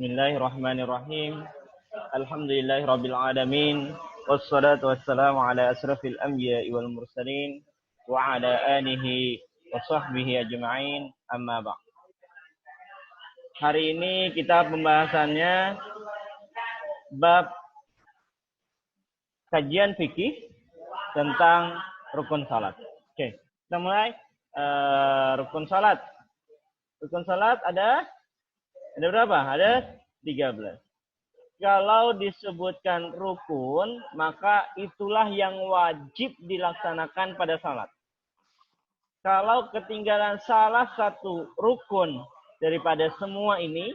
Bismillahirrahmanirrahim. Alhamdulillahirabbil alamin. Wassalatu wassalamu ala asrafil anbiya'i wal mursalin wa ala alihi wa sahbihi ajma'in. Amma ba'd. Hari ini kita pembahasannya bab kajian fikih tentang rukun salat. Oke, kita mulai. Rukun salat. Rukun salat ada berapa? Ada 13. Kalau disebutkan rukun, maka itulah yang wajib dilaksanakan pada salat. Kalau ketinggalan salah satu rukun daripada semua ini,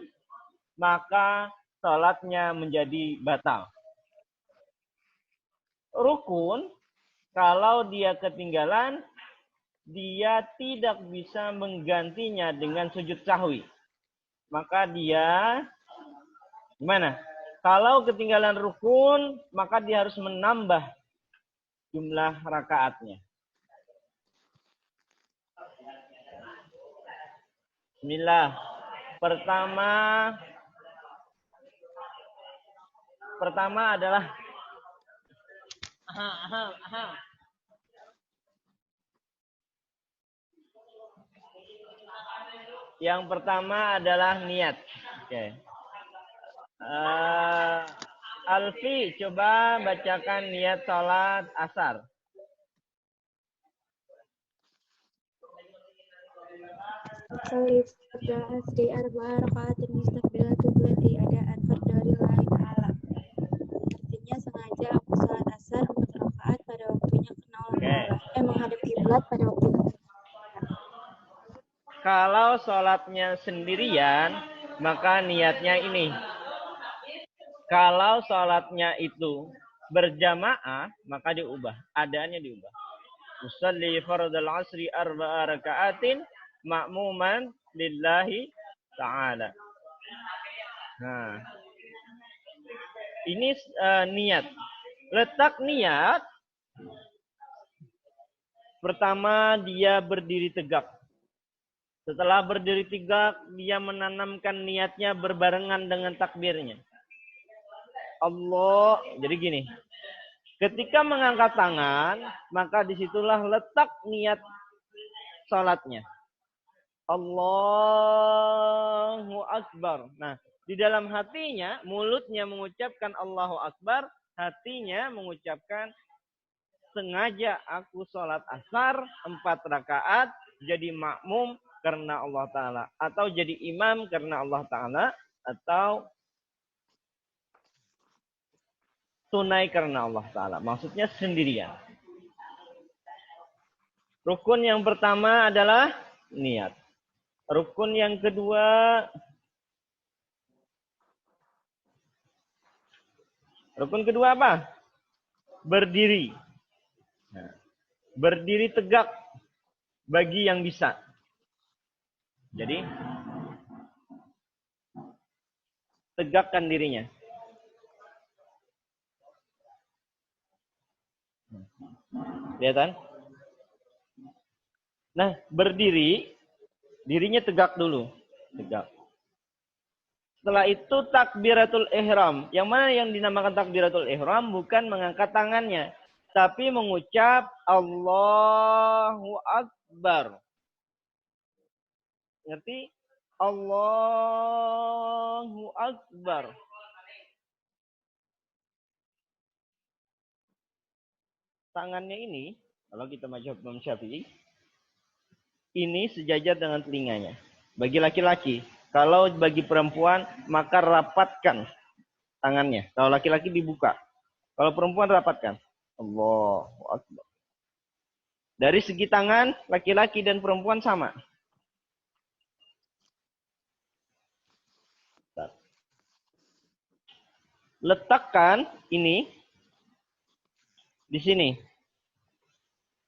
maka salatnya menjadi batal. Rukun, kalau dia ketinggalan, dia tidak bisa menggantinya dengan sujud sahwi. Maka dia gimana? Kalau ketinggalan rukun, maka dia harus menambah jumlah rakaatnya. Bismillah. Pertama adalah yang pertama adalah niat. Oke. Alfi, coba bacakan niat salat asar. Usolli fardhu asri arba'a raka'atin mustaqbilatul qiblati adaan fardhalillahi ta'ala. Artinya sengaja aku salat asar 4 rakaat pada waktunya karena Allah Ta'ala. Menghadap kiblat pada waktu itu. Kalau salatnya sendirian, maka niatnya ini. Kalau salatnya itu berjamaah, maka diubah. Adaannya diubah. Usolli fardhal asri arba'a raka'atin ma'muman lillahi ta'ala. Nah, ini niat. Letak niat. Pertama, dia berdiri tegak. Setelah berdiri tegak, dia menanamkan niatnya berbarengan dengan takbirnya. Allah, jadi gini. Ketika mengangkat tangan, maka disitulah letak niat salatnya. Allahu Akbar. Nah, di dalam hatinya, mulutnya mengucapkan Allahu Akbar, hatinya mengucapkan sengaja aku sholat asar 4 rakaat jadi makmum karena Allah Ta'ala. Atau jadi imam karena Allah Ta'ala. Atau tunai karena Allah Ta'ala. Maksudnya sendirian. Rukun yang pertama adalah niat. Rukun yang kedua, apa? Berdiri. Nah, berdiri tegak bagi yang bisa. Jadi, tegakkan dirinya. Lihat. Nah, berdiri, dirinya tegak dulu. Tegak. Setelah itu takbiratul ihram. Yang mana yang dinamakan takbiratul ihram bukan mengangkat tangannya. Tapi mengucap Allahu Akbar. Ngerti? Allahu Akbar. Tangannya ini, kalau kita mazhab Imam Syafi'i, ini sejajar dengan telinganya. Bagi laki-laki. Kalau bagi perempuan, maka rapatkan tangannya. Kalau laki-laki dibuka. Kalau perempuan rapatkan. Allahu Akbar. Dari segi tangan, laki-laki dan perempuan sama. Letakkan ini di sini.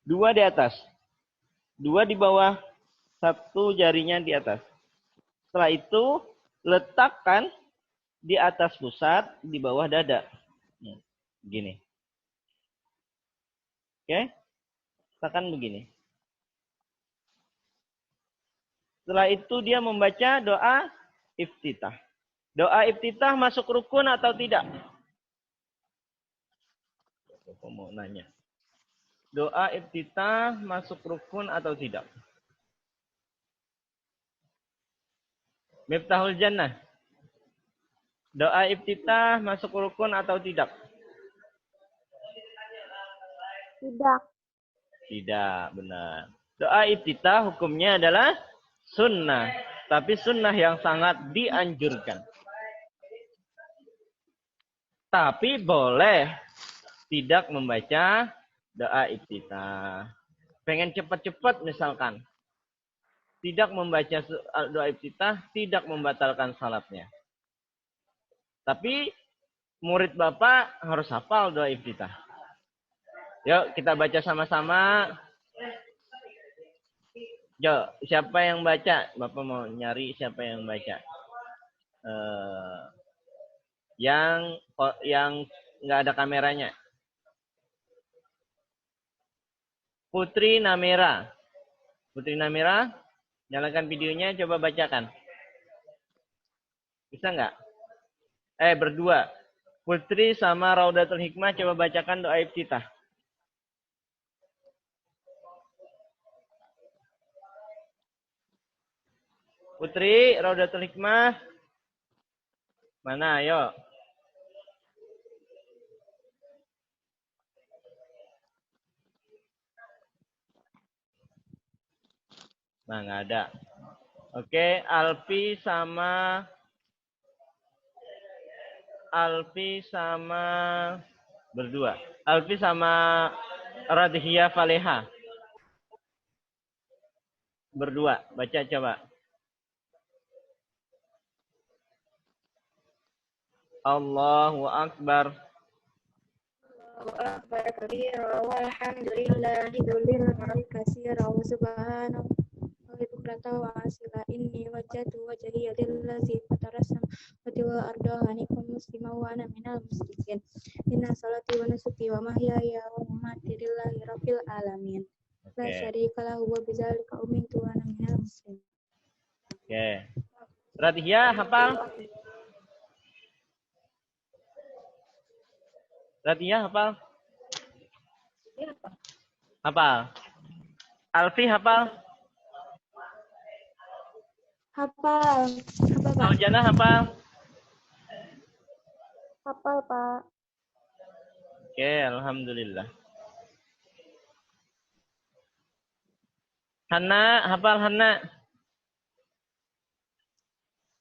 2 di atas. 2 di bawah, 1 jarinya di atas. Setelah itu, letakkan di atas pusat, di bawah dada. Begini. Oke? Letakkan begini. Setelah itu dia membaca doa iftitah. Doa iftitah masuk rukun atau tidak? Aku mau nanya. Doa iftitah masuk rukun atau tidak? Miftahul Jannah. Doa iftitah masuk rukun atau tidak? Tidak. Tidak, benar. Doa iftitah hukumnya adalah sunnah. Tapi sunnah yang sangat dianjurkan. Tapi boleh tidak membaca doa iftitah. Pengen cepat-cepat misalkan. Tidak membaca doa iftitah, tidak membatalkan salatnya. Tapi murid Bapak harus hafal doa iftitah. Yuk kita baca sama-sama. Yuk, siapa yang baca? Bapak mau nyari siapa yang baca. Yang nggak ada kameranya. Putri Namira. Putri Namira, nyalakan videonya, coba bacakan. Bisa nggak? Berdua. Putri sama Raudatul Hikmah, coba bacakan doa iftitah. Putri, Raudatul Hikmah. Mana, ayo. Nah, nggak ada. Oke, Alfi sama berdua. Alfi sama Radhia Faleha. Berdua. Baca coba. Allahu Akbar. Allahu Akbar kabira walhamdulillahi dzul katsira wa subhanahu bukrata wa asila inni wajjatu wajhiya lillazi fatara samawati wal arda hanifan musliman wa ana minal musyrikin inna salati wa nusuki wa mahyaya wa mamati lillahi rabbil alamin la syarika lahu wa bidzalika umirtu wa ana minal muslimin. Oke. Radhia hafal? Radhia hafal? Hafal. Alfi hafal? Hafal. Hafal, Pak. Aujana hafal? Hafal, Pak. Oke, alhamdulillah. Hana, hafal Hana?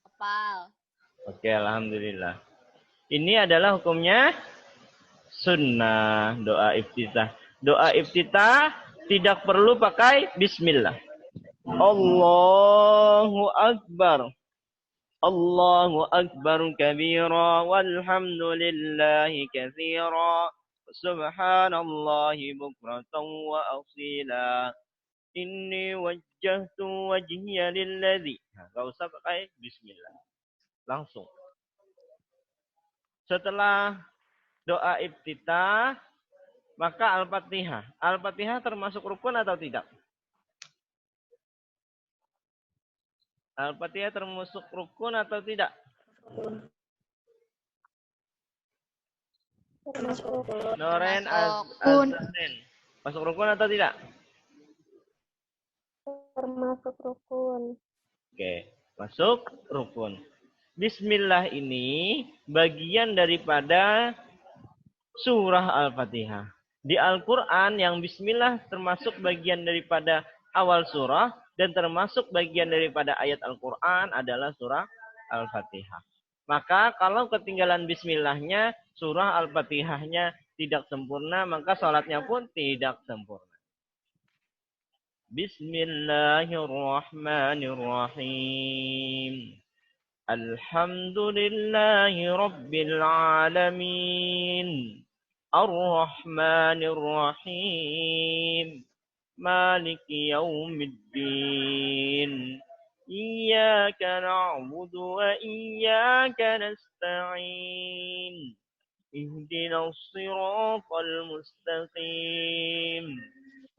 Hafal. Oke, alhamdulillah. Ini adalah hukumnya sunnah doa iftitah. Doa iftitah tidak perlu pakai bismillah. Allahu Akbar. Allahu Akbar kabira walhamdulillahi katsira. Subhanallahi bukratan wa asila. Inni wajjahtu wajhiya lilladzi. Enggak usah pakai bismillah. Langsung. Setelah doa iftitah, maka Al-Fatihah. Al-Fatihah termasuk rukun atau tidak? Al-Fatihah termasuk rukun atau tidak? Noren Az-Zahrin. Masuk rukun atau tidak? Termasuk rukun. Oke, masuk rukun. Bismillah ini bagian daripada surah Al-Fatihah. Di Al-Quran yang bismillah termasuk bagian daripada awal surah dan termasuk bagian daripada ayat Al-Quran adalah surah Al-Fatihah. Maka kalau ketinggalan bismillahnya, surah Al-Fatihahnya tidak sempurna, maka sholatnya pun tidak sempurna. Bismillahirrahmanirrahim. Alhamdulillahi Rabbil Alamin. Ar-Rahmanir Rahim. Maliki Yaumiddin. Iyyaka na'budu wa iyyaka nasta'in. Ihdinas siratal mustaqim.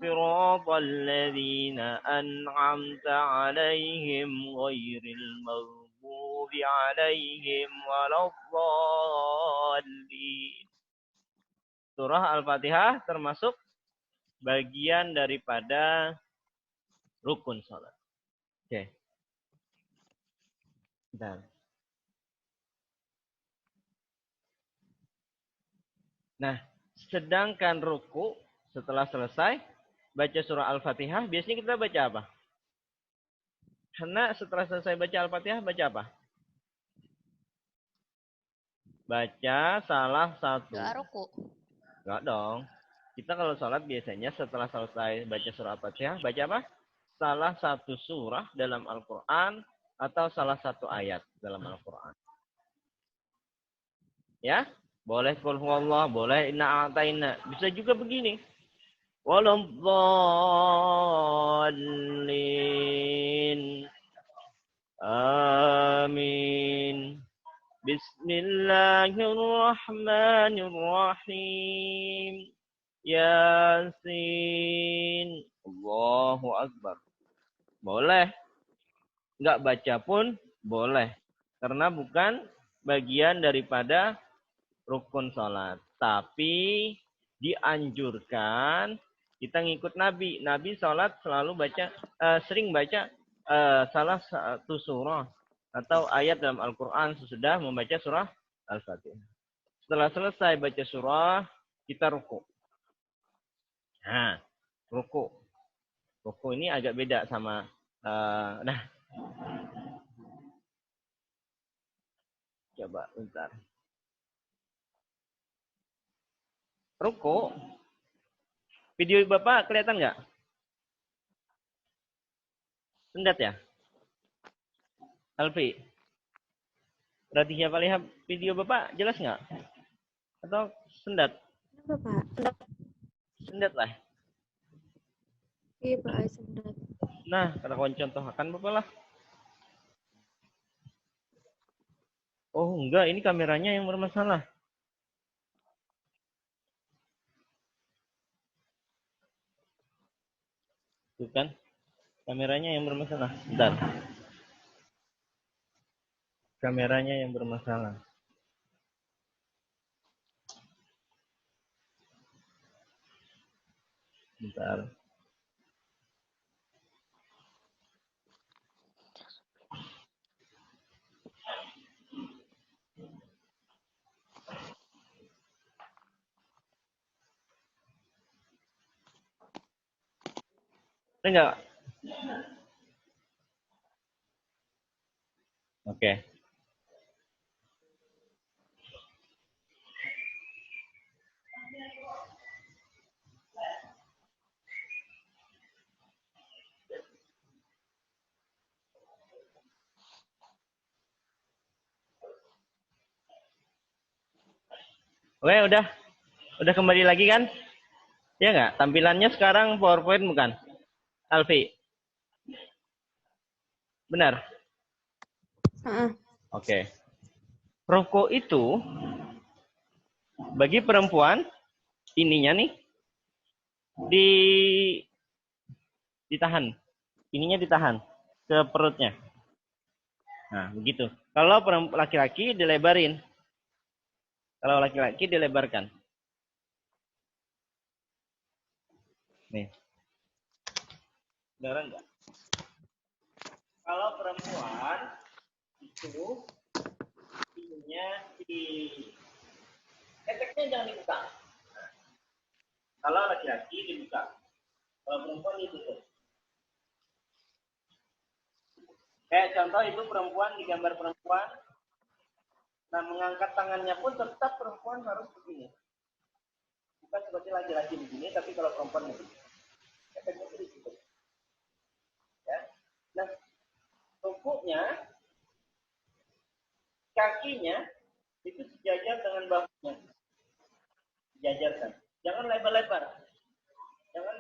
Siratal ladzina an'amta 'alaihim ghairil maghdubi المغضوب عليهم ولا الضالين. Surah Al-Fatihah termasuk bagian daripada rukun salat. Oke. Bentar. Nah, sedangkan ruku setelah selesai baca surah Al-Fatihah, biasanya kita baca apa? Karena setelah selesai baca Al-Fatihah, baca apa? Baca salah satu. Doa ruku. Enggak dong. Kita kalau sholat biasanya setelah selesai baca surah Al-Fatihah, baca apa? Salah satu surah dalam Al-Quran atau salah satu ayat dalam Al-Quran. Ya? Boleh qul huwallah, boleh inna a'tayna. Bisa juga begini. Waladdallin. Amin. Bismillahirrahmanirrahim. Yasin. Allahu Akbar. Boleh. Enggak baca pun boleh. Karena bukan bagian daripada rukun sholat. Tapi dianjurkan kita ngikut Nabi. Nabi sholat selalu baca, sering baca salah satu surah atau ayat dalam Al-Quran sesudah membaca surah Al-Fatihah. Setelah selesai baca surah, kita ruku. Nah, ruku. Ruku ini agak beda sama, coba bentar. Ruku. Video Bapak kelihatan nggak? Sendat ya? Alfi. Berarti siapa lihat video Bapak jelas nggak? Atau sendat? Kenapa, Pak? Sendat lah. Iya, Pak, sendat. Nah, kalau contohkan Bapak lah. Oh enggak, ini kameranya yang bermasalah. Tuh kan, kameranya yang bermasalah. Bentar. Kameranya yang bermasalah. Bentar. Enggak. Oke. Oke, udah kembali lagi kan? Ya nggak? Tampilannya sekarang PowerPoint bukan? Alfi, benar? Oke. Rokok itu bagi perempuan ininya nih ditahan, ininya ditahan ke perutnya. Nah, begitu. Kalau laki-laki dilebarin. Kalau laki-laki dilebarkan. Nih. Dengar enggak? Kalau perempuan itu ininya keteknya jangan dibuka. Kalau laki-laki dibuka. Kalau perempuan ditutup. Kayak contoh itu perempuan, di gambar perempuan. Nah, mengangkat tangannya pun tetap perempuan harus begini. Bukan seperti laki-laki begini, tapi kalau perempuan begini. Keteknya itu ditutup. Ya. Nah, rukuknya, kakinya itu sejajar dengan bahunya. Sejajarkan. Jangan lebar-lebar. Jangan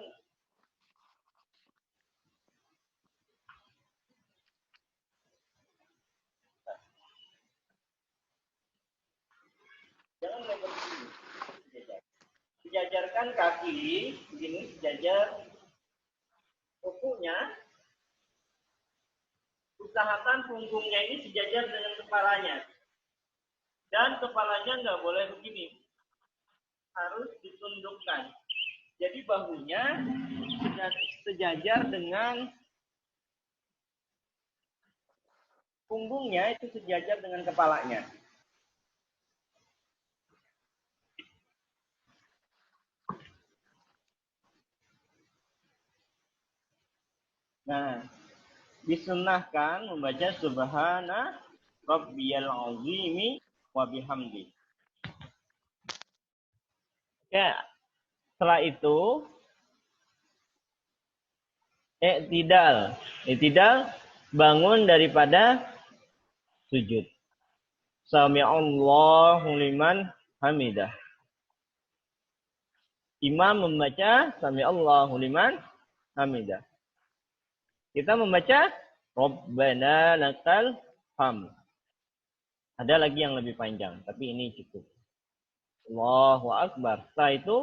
lebar begini. Sejajar. Sejajarkan kaki begini, sejajar. Rukuknya usahakan punggungnya ini sejajar dengan kepalanya. Dan kepalanya nggak boleh begini. Harus ditundukkan. Jadi bahunya sejajar dengan punggungnya, itu sejajar dengan kepalanya. Nah, disunnahkan membaca subhana rabbiyal azimi wa bihamdi. Ya, setelah itu i'tidal. I'tidal bangun daripada sujud. Sami'allahu liman hamidah. Imam membaca Sami'allahu liman hamidah. Kita membaca Rabbana lakal hamd. Ada lagi yang lebih panjang, tapi ini cukup. Allahu Akbar. Setelah itu,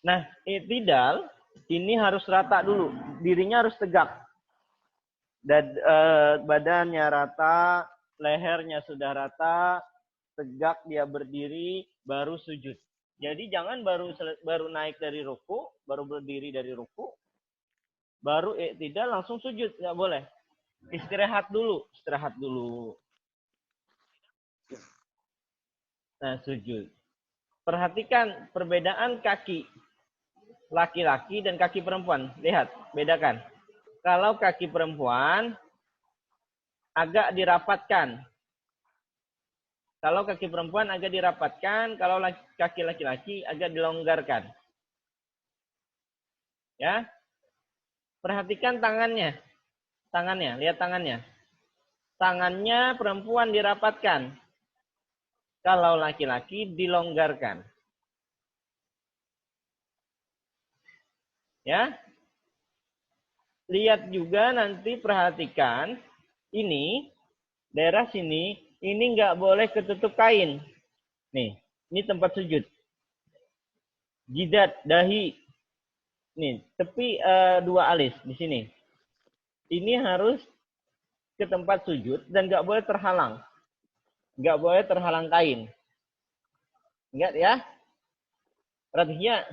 nah, i'tidal ini harus rata dulu. Dirinya harus tegak. Dan badannya rata, lehernya sudah rata, tegak dia berdiri, baru sujud. Jadi jangan baru naik dari ruku, baru berdiri dari ruku, baru i'tidal langsung sujud, nggak boleh. Istirahat dulu. Nah, sujud. Perhatikan perbedaan kaki laki-laki dan kaki perempuan. Lihat, bedakan. Kalau kaki perempuan agak dirapatkan. Kalau kaki perempuan agak dirapatkan, kalau kaki laki-laki agak dilonggarkan. Ya. Perhatikan tangannya. Lihat tangannya. Tangannya perempuan dirapatkan. Kalau laki-laki dilonggarkan. Ya. Lihat juga nanti perhatikan ini daerah sini ini nggak boleh ketutup kain. Nih, ini tempat sujud. Jidat, dahi. Nih, tepi dua alis di sini. Ini harus ke tempat sujud dan nggak boleh terhalang. Nggak boleh terhalang kain. Ingat ya? Radhiya.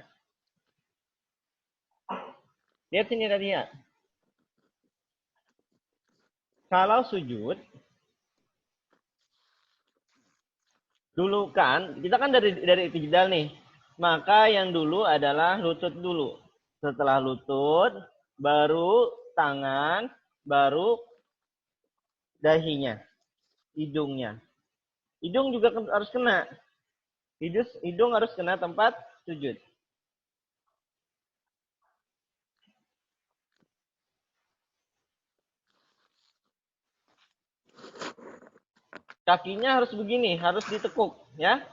Lihat sini Radhiya. Kalau sujud, dulu kan, kita kan dari i'tidal nih. Maka yang dulu adalah lutut dulu. Setelah lutut, baru tangan, baru dahinya, hidungnya. Hidung juga harus kena. Hidung harus kena tempat sujud. Kakinya harus begini, harus ditekuk, ya.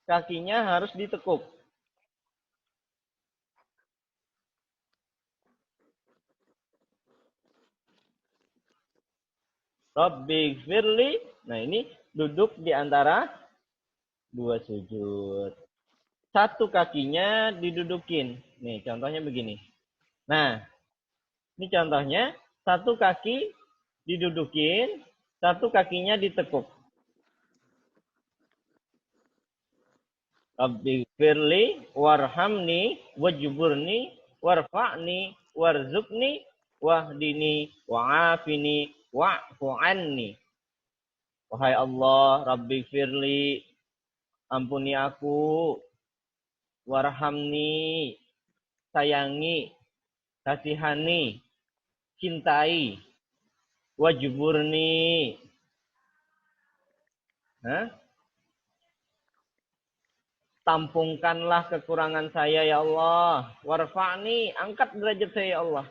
Kakinya harus ditekuk. Rabbi firli. Nah, ini duduk di antara dua sujud. Satu kakinya didudukin. Nih, contohnya begini. Nah, ini contohnya satu kaki didudukin, satu kakinya ditekuk. Rabbi firli warhamni wajburni warfa'ni warzukni wahdini wa'afini wa'fu anni. Wahai Allah, Rabbi firli, ampuni aku, warhamni, sayangi, kasihani, cintai, wajburni. Tampungkanlah kekurangan saya ya Allah. Warfa'ni, angkat derajat saya ya Allah.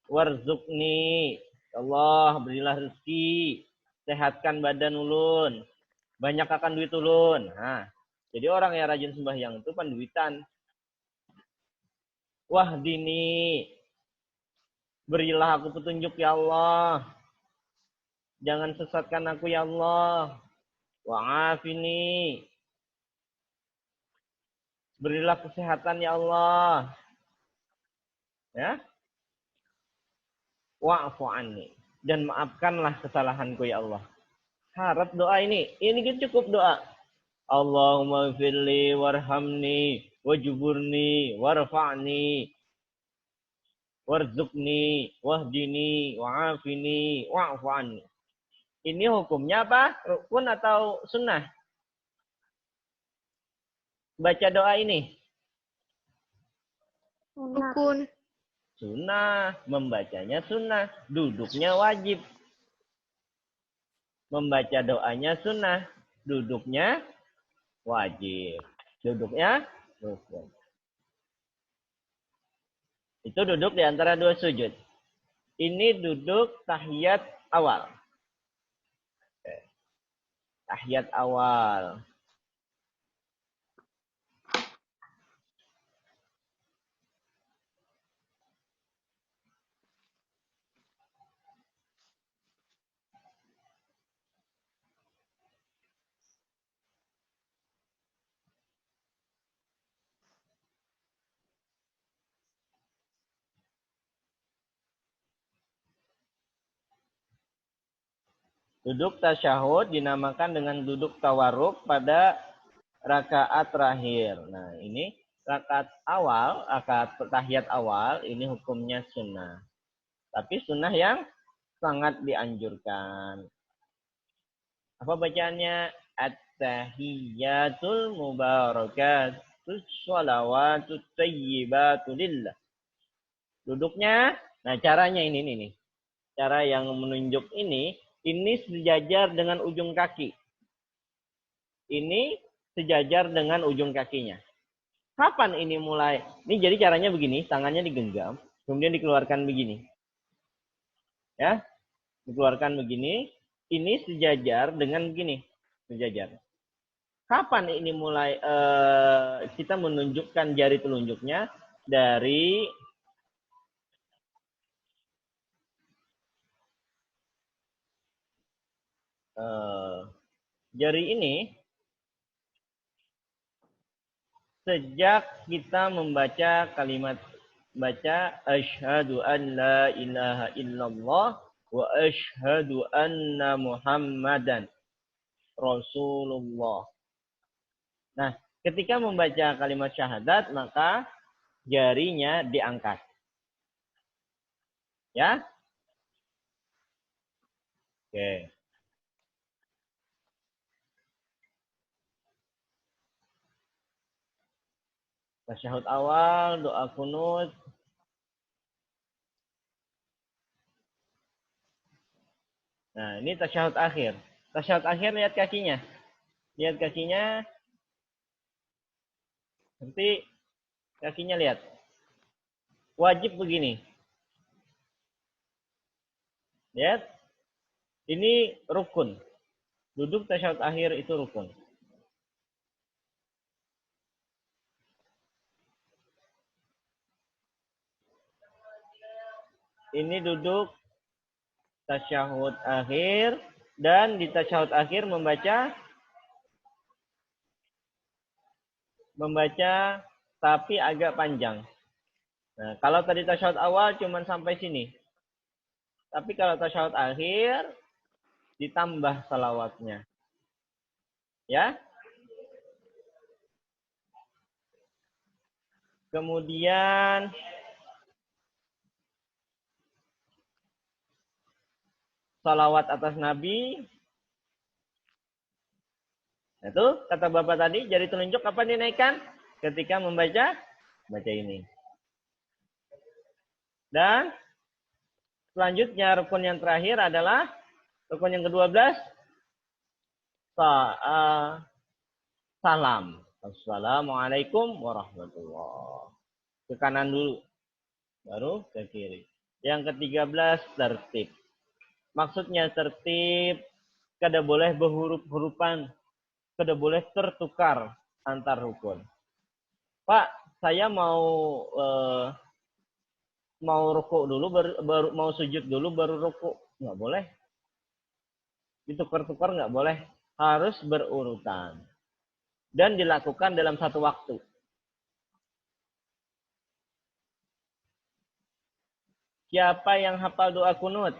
Warzukni, ya Allah berilah rezeki. Sehatkan badan ulun. Banyak akan duit ulun. Nah, jadi orang yang rajin sembahyang itu penduitan. Wahdini, berilah aku petunjuk ya Allah. Jangan sesatkan aku ya Allah. Wa'afini, berilah kesehatan ya Allah. Ya. Wa'fu anni. dan maafkanlah kesalahanku ya Allah. Harap doa ini kan cukup doa. Allahumma firli warhamni wajburni warfa'ni warzuqni wahdini wa'afini wa'fu anni. Ini hukumnya apa? Rukun atau sunnah? Baca doa ini. Rukun. Sunnah. Membacanya sunnah. Duduknya wajib. Membaca doanya sunnah. Duduknya wajib. Duduknya rukun. Itu duduk di antara dua sujud. Ini duduk tahiyat awal. Tahiyat awal. Duduk tasyahud dinamakan dengan duduk tawarruk pada rakaat terakhir. Nah, ini rakaat awal, rakaat tahiyat awal, ini hukumnya sunnah. Tapi sunnah yang sangat dianjurkan. Apa bacaannya? At-tahiyyatul mubarakatus sholawatut thayyibatu lillah. Duduknya, nah caranya ini nih. Cara yang menunjuk ini sejajar dengan ujung kaki. Ini sejajar dengan ujung kakinya. Kapan ini mulai? Ini jadi caranya begini, tangannya digenggam, kemudian dikeluarkan begini. Ya, dikeluarkan begini, ini sejajar dengan begini, sejajar. Kapan ini mulai kita menunjukkan jari telunjuknya dari jari ini sejak kita membaca kalimat asyhadu an la ilaha illallah wa asyhadu anna muhammadan rasulullah. Nah, ketika membaca kalimat syahadat maka jarinya diangkat. Ya? Oke. Tasyahud awal, doa kunut. Nah, ini tasyahud akhir. Tasyahud akhir lihat kakinya. Lihat kakinya. Nanti kakinya lihat. Wajib begini. Lihat. Ini rukun. Duduk tasyahud akhir itu rukun. Ini duduk tasyahud akhir dan di tasyahud akhir membaca tapi agak panjang. Nah, kalau tadi tasyahud awal cuma sampai sini. Tapi kalau tasyahud akhir ditambah salawatnya. Ya. Kemudian salawat atas Nabi. Itu kata Bapak tadi, jari telunjuk kapan dinaikkan? Ketika baca ini. Dan selanjutnya rukun yang terakhir adalah rukun yang ke-12. Salam. Assalamualaikum warahmatullahi. Ke kanan dulu. Baru ke kiri. Yang ke-13 tertib. Maksudnya tertib, kada boleh berhuruf-hurufan, kada boleh tertukar antar rukun. Pak, saya mau rukuk dulu, baru mau sujud dulu, baru rukuk. Nggak boleh. Ditukar-tukar nggak boleh. Harus berurutan. Dan dilakukan dalam satu waktu. Siapa yang hafal doa kunut?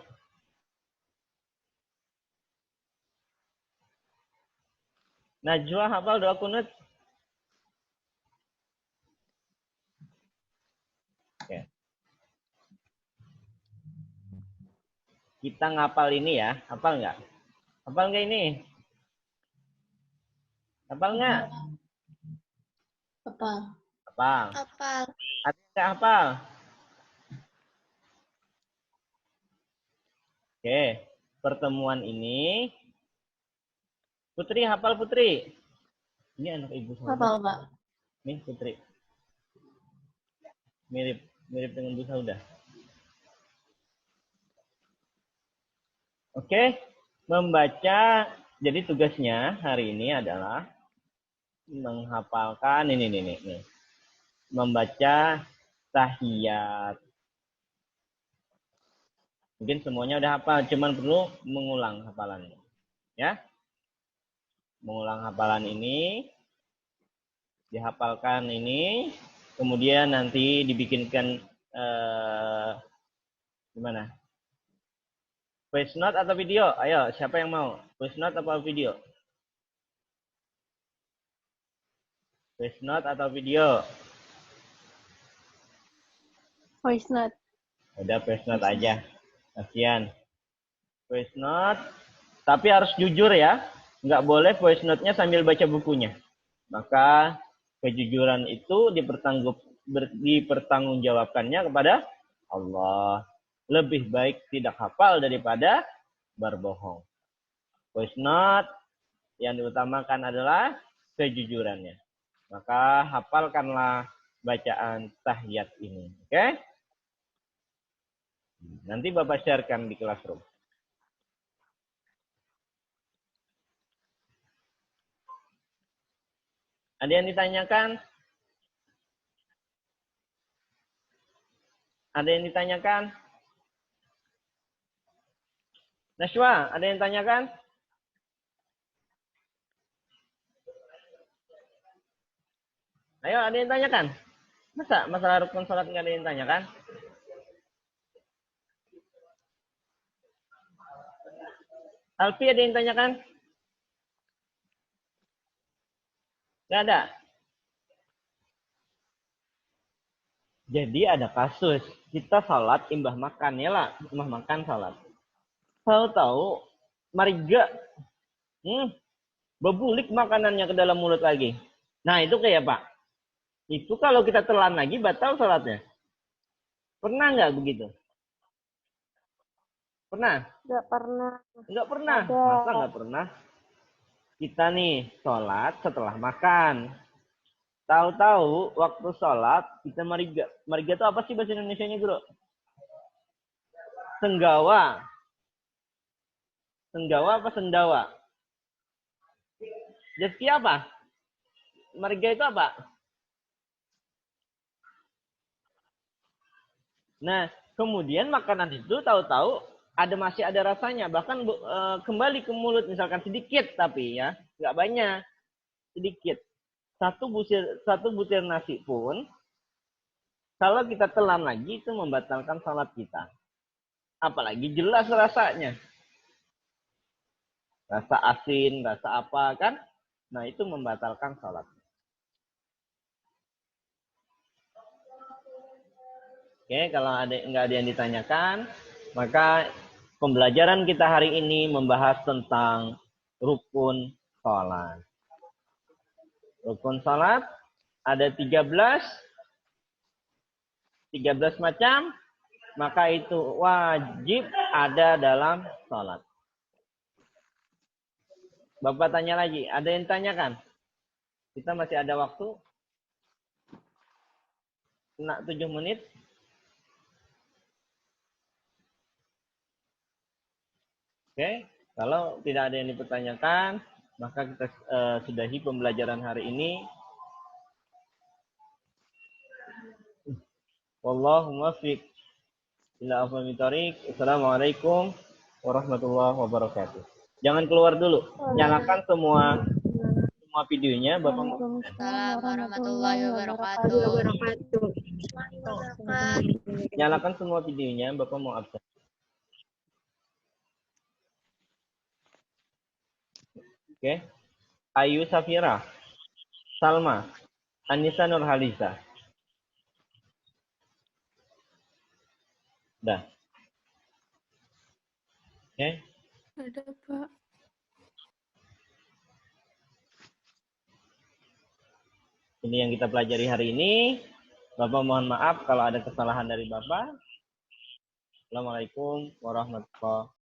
Najwa hafal doa kunut? Oke. Kita ngapal ini ya. Hafal nggak? Hafal nggak ini? Hafal nggak? Hafal. Hafal. Hafal. Ada yang nggak hafal? Oke. Pertemuan ini. Putri hafal Putri. Ini anak ibu Sauda. Hafal, Pak. Nih Putri. Mirip dengan Bu Sauda. Oke, membaca. Jadi tugasnya hari ini adalah menghafalkan ini. Membaca tahiyat. Mungkin semuanya udah hafal, cuman perlu mengulang hafalannya. Ya. Mengulang hafalan ini, dihafalkan ini, kemudian nanti dibikinkan gimana? Voice note atau video? Ayo, siapa yang mau? Voice note atau video? Voice note atau video? Voice note. Udah voice note aja. Kasihan. Voice note, tapi harus jujur ya. Nggak boleh voice note-nya sambil baca bukunya. Maka kejujuran itu dipertanggungjawabkannya kepada Allah. Lebih baik tidak hafal daripada berbohong. Voice note yang diutamakan adalah kejujurannya. Maka hafalkanlah bacaan tahiyat ini. Oke? Nanti Bapak sharekan di classroom. Ada yang ditanyakan? Ada yang ditanyakan? Nashwa, ada yang tanyakan? Ayo, ada yang tanyakan? Masa masalah rukun sholat nggak ada yang tanyakan? Alfi, ada yang tanyakan? Nggak ada? Jadi ada kasus. Kita sholat imbah makan ya lah. Imbah makan sholat. Tahu-tahu mariga. Bebulik makanannya ke dalam mulut lagi. Nah itu kayak Pak. Itu kalau kita telan lagi batal sholatnya. Pernah nggak begitu? Pernah? Nggak pernah. Nggak pernah. Ada. Masa nggak pernah? Kita nih sholat setelah makan. Tahu-tahu waktu sholat kita mariga. Mariga itu apa sih bahasa Indonesianya, Bro? Senggawa. Senggawa apa sendawa? Jadi apa? Mariga itu apa? Nah, kemudian makanan itu tahu-tahu masih ada rasanya. Bahkan kembali ke mulut misalkan sedikit tapi ya, nggak banyak. Sedikit. Satu butir nasi pun kalau kita telan lagi itu membatalkan salat kita. Apalagi jelas rasanya. Rasa asin, rasa apa kan? Nah, itu membatalkan salat. Oke, kalau nggak ada yang ditanyakan, maka pembelajaran kita hari ini membahas tentang rukun salat. Rukun salat ada 13 macam, maka itu wajib ada dalam salat. Bapak tanya lagi, ada yang tanyakan? Kita masih ada waktu. 7 menit. Oke, kalau tidak ada yang dipertanyakan, maka kita sudahi pembelajaran hari ini. Wallahu muwaffiq ila aqwamit thoriq. Assalamualaikum warahmatullahi wabarakatuh. Jangan keluar dulu. Nyalakan semua videonya, Bapak. Assalamualaikum warahmatullahi wabarakatuh. Nyalakan semua videonya, Bapak mau absen. Oke. Ayu Safira, Salma, Anissa Nurhaliza. Dah. Oke. Ada, Pak. Ini yang kita pelajari hari ini. Bapak mohon maaf kalau ada kesalahan dari Bapak. Assalamualaikum warahmatullahi wabarakatuh.